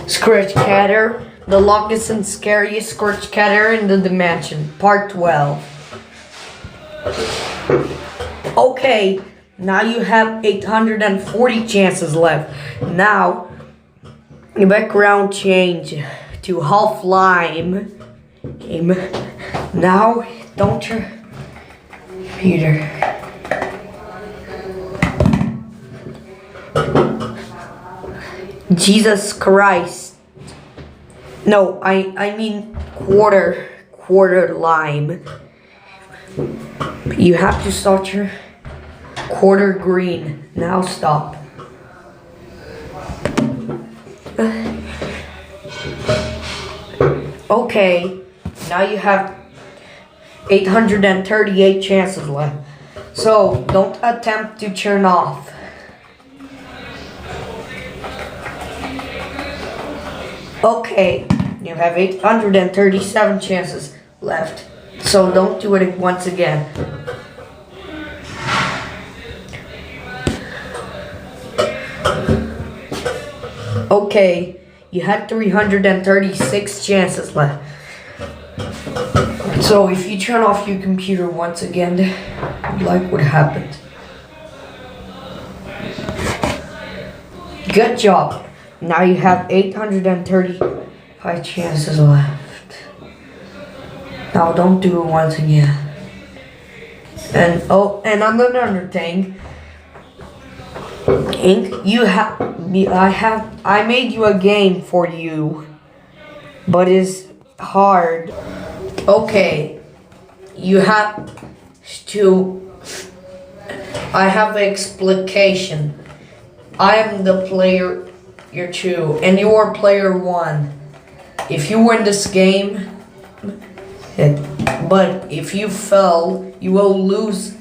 Scratchcatter, the longest and scariest Scratchcatter in the dimension, part 12. Okay, now you have 840 chances left. Now, your background change to half lime. Now, don't your computer. Jesus Christ. No, I mean quarter lime. You have to start your quarter green. Now stop. Okay, now you have 838 chances left. So don't attempt to turn off. Okay, you have 837 chances left. So don't do it once again. Okay, you had 336 chances left. So if you turn off your computer once again, like what happened. Good job. Now you have 835 chances left. Now don't do it once again. And another thing. I made you a game for you, but it's hard. Okay, you have to. I have an explication. I am the player 2, and you are player 1. If you win this game, but if you fail, you will lose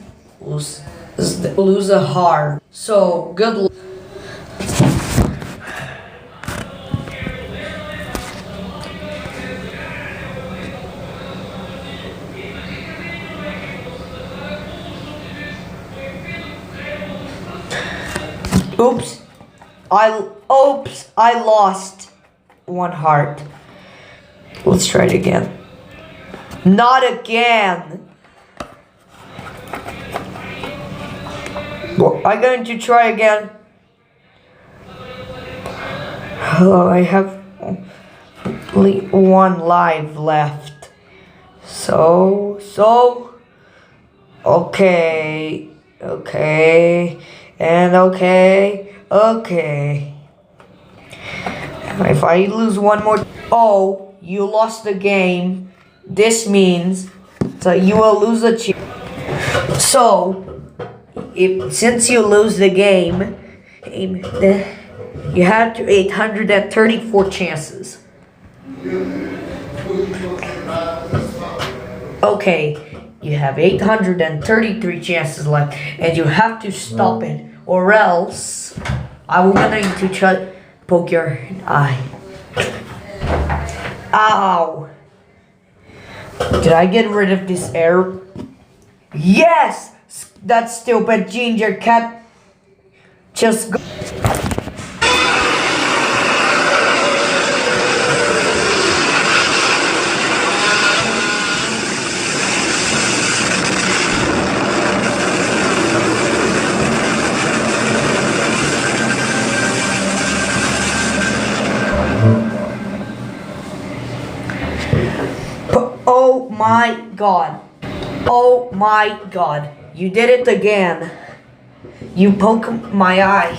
a heart. So good luck. Oops, I lost one heart. Let's try it again. Not again. Well, I'm going to try again. Oh, I have only one life left. So, okay, and okay. If I lose one more, oh, you lost the game. This means that you will lose a chance. So, since you lose the game, you have 834 chances. Okay, you have 833 chances left, and you have to stop it, or else I will going to poke your eye. Ow! Did I get rid of this error? Yes! That stupid ginger cat just go. Oh my god. Oh my god. You did it again. You poke my eye.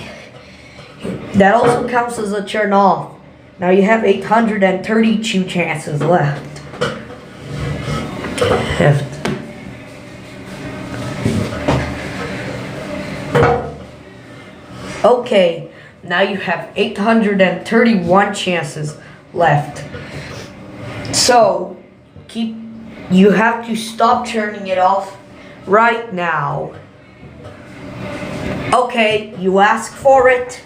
That also counts as a turn off. Now you have 832 chances left. Okay, now you have 831 chances left. So, you have to stop turning it off right now. Okay, you asked for it.